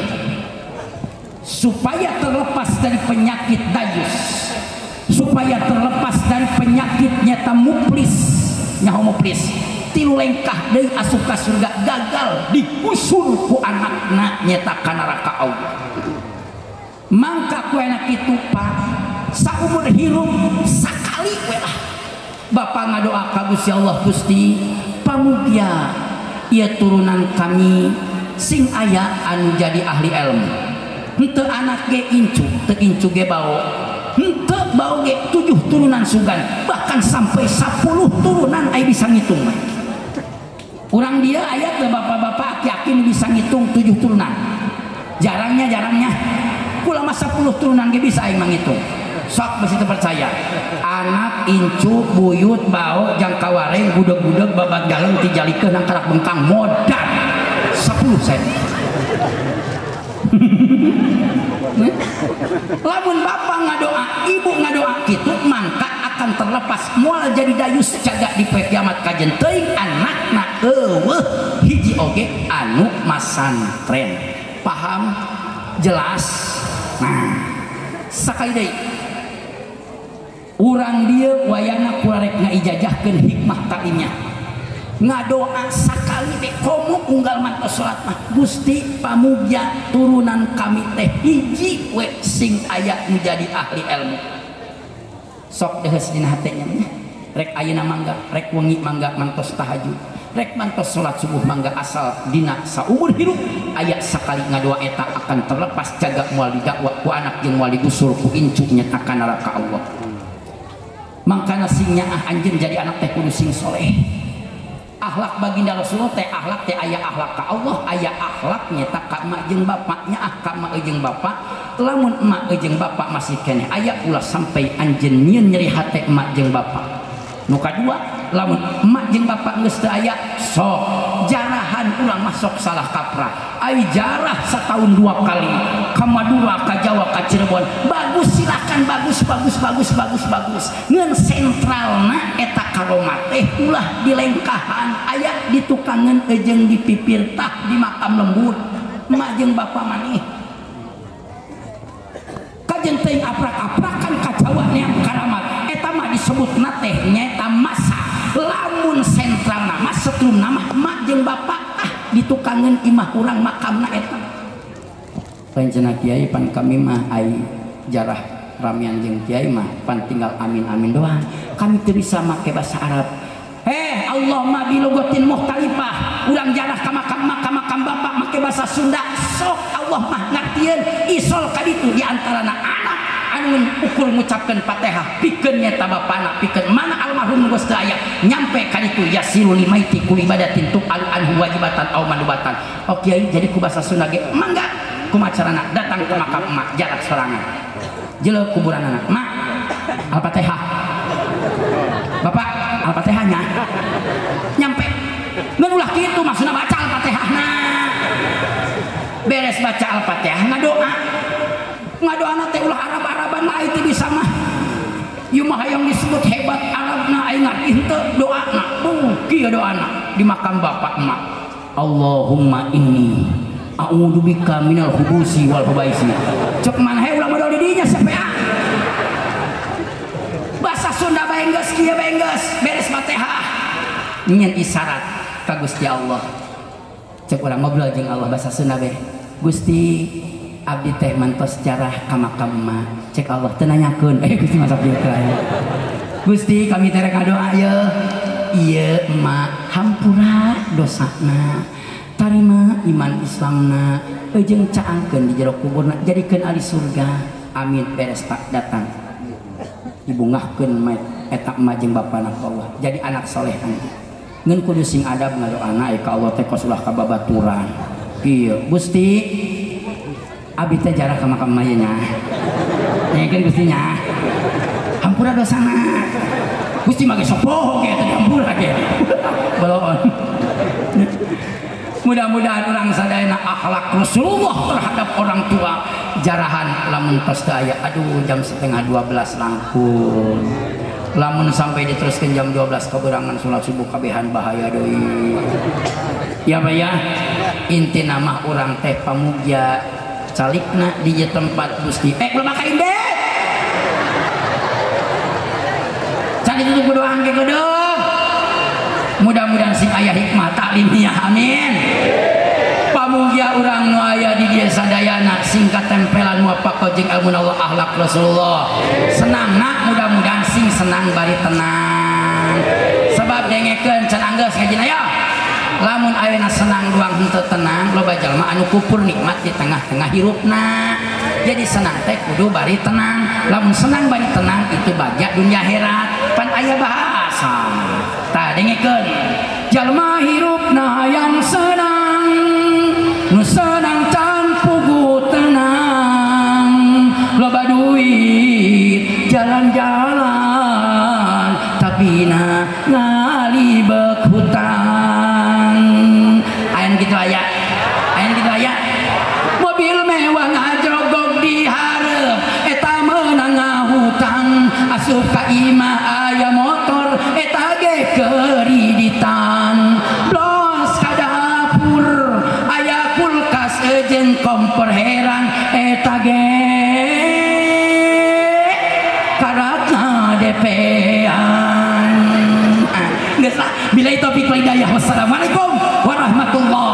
supaya terlepas dari penyakit dayus supaya terlepas dari penyakit nyata muflis nyaho muflis tilu lengkah deui asup ka surga gagal diusur ku anakna nyata ka neraka Allah mangka ku enak kitu Pak saumur hirup sakali we lah bapak ngadoa ka Gusti Allah Gusti pamugia ieu turunan kami sing aya anu jadi ahli ilmu henteu anak ge incu teu incu ge bau henteu bau ge 7 turunan sugan bahkan sampai 10 turunan ai bisa ngitung mah urang dia ayat le bapak-bapak yakin bisa ngitung 7 turunan jarangnya kula mah 10 turunan ge bisa aing manghitung sok besi percaya anak incu buyut bau jang kawareng budeg-budeg babat galeng ti jalikeun nang karak bengkang modal 10 sen lamun bapak ngadoa ibu ngadoa kitu mangka akan terlepas moal jadi dayus jaga di poe kiamat kajen teuing anakna eueuh hiji oge anu masantren paham jelas nah sakali deui urang dieu wayana kularek ngaijajahkeun hikmah taklimnya ngadoa sakali teh komo unggal mantos salat mah Gusti pamuja turunan kami teh hiji we sing aya nu jadi ahli ilmu sok deus dina hatenya rek ayeuna mangga rek wengi mangga mantos tahajud rek mantos salat subuh mangga asal dina saumur hirup aya sakali ngadoa eta akan terlepas jaga moal didakwa ku anak jeung moal digusur ku incu nyata ka neraka Allah Mangkana singnya anjeun jadi anak teh kudu sing soleh. Akhlak baginda Rasulullah teh akhlak teh aya akhlak ka Allah, aya akhlaknya tak ka emak jeung bapaknya ka emak jeung bapak. Lamun emak jeung bapak masih kene aya ulah sampai anjeun nyieun nyeri hate emak jeung bapak. Nu kadua, lamun emak jeung bapak geus teu aya, sok jarahan ulah masuk salah kaprah. Ai jarah setahun 2 kali ka Madura, ka Jawa, ka Cirebon. Bagus silakan, bagus. Ngeun sentralna eta karomat teh ulah di lengkahan, aya di tukangan jeung di pipir tah di makam lembut. Emak jeung bapak maneh. Kajen teuing aprak-aprakan ka Jawa nya karamat. Eta mah disebutna teh nyaeta masa. Lamun sentralna mah setrumna mah emak jeung bapak ditukangan imah urang makamna eta. Panjenengan kiai pan kami mah ai jarah ramian jeung kiai mah pan tinggal amin doang. Kami teu bisa make bahasa Arab. Allahumma bilugatin mukhtalifah. Urang jarah ka makam bapak make bahasa Sunda. Sok Allah mah ngartieun isol ka ditu di antarana anak anu ukur ngucapkeun Fatihah pikeun nya bapana pikeun mana almarhum geus teu aya nyampe ka ditu yasiru limaiti kul ibadatin tu alu anhu wajibatan aw mandubatan. Oh kiai jadi ku bahasa Sunda ge mangga kumaha carana datang ke makam emak jarak sorangan jeuleuk kuburan anak mak Al-Fatihah bapak Al-Fatihah nya nyampe ngan ulah kitu maksudna baca Al-Fatihahna beres baca Al-Fatihah ngadoa teh ulah Arab-Araban lah itu bisa mah ieu mah hayang disebut hebat Arabna aing ngarti henteu doana kieu doana di makam bapak emak. Allahumma inni a'udzubika minal khubusi wal khabaisi. Cek manahe ulah modal di dinya CPA. Bahasa Sunda bae geus kieu bae geus beres Fatihah. Nyen isyarat ka Gusti Allah. Cek urang ngobrol jeung Allah bahasa Sunda bae. Gusti abdi teh mantos jarah ka makam emak. Cek Allah teu nanyakeun Gusti masak dieu Gusti kami teh rek ngadoa ieu emak hampura dosana tarima iman Islamna jeung caangkeun di jero kuburna jadikeun ahli surga amin. Beres tak datang dibungahkeun mayit eta emak jeung bapana ka Allah jadi anak soleh nanti ngeun kudu sing adab ngadoana ka Allah teh kos ulah kababaturan kieu. Gusti abdi teh jarah ka makam mayenya nyakeun Gusti nya hampura dosana Gusti mah geus sok poho ge teh hampura ge baloon. Mudah-mudahan orang sadayana akhlak Rasulullah terhadap orang tua jarahan lamun tos teu aya aduh jam 11:30 langkung lamun sampai diteruskeun jam 12 kaberangan salat subuh kabehan bahaya deui ya Pak ya. Inti nama orang teh pamugya calikna di tempat Gusti belum makain deh cari dulu doang ke gedung. Mudah-mudahan sing aya hikmah taklimnya amin. Pamugya urang nu aya di dieu sadayana sing katempelan muafaq jeung ilmu Allah akhlak Rasulullah senang nak mudah-mudahan sing senang bari tenang sebab dengekeun can anggeus ngajina aya lamun ayeuna senang doang henteu tenang loba jalma anu kupur nikmat di tengah-tengah hirupna. Jadi senang teh kudu bari tenang. Lamun senang bari tenang itu bagja dunia akhirat. Pan aya bahasa. Tah dengekeun. Jalma hirupna yang senang, nu senang can pugu tenang. Loba duit jalan-jalan tapi na ngalibek hutang. Ayeuna kitu aya. Ayeuna kitu aya. Mobil mewah ngajrogog di hareup eta meunang ngahutang asup ka imah aya motor eta ge keriditan blos ka dapur aya kulkas jeung kompor heran eta ge karatna DP-an. Geus lah billahi taufik wal hidayah wassalamualaikum warahmatullahi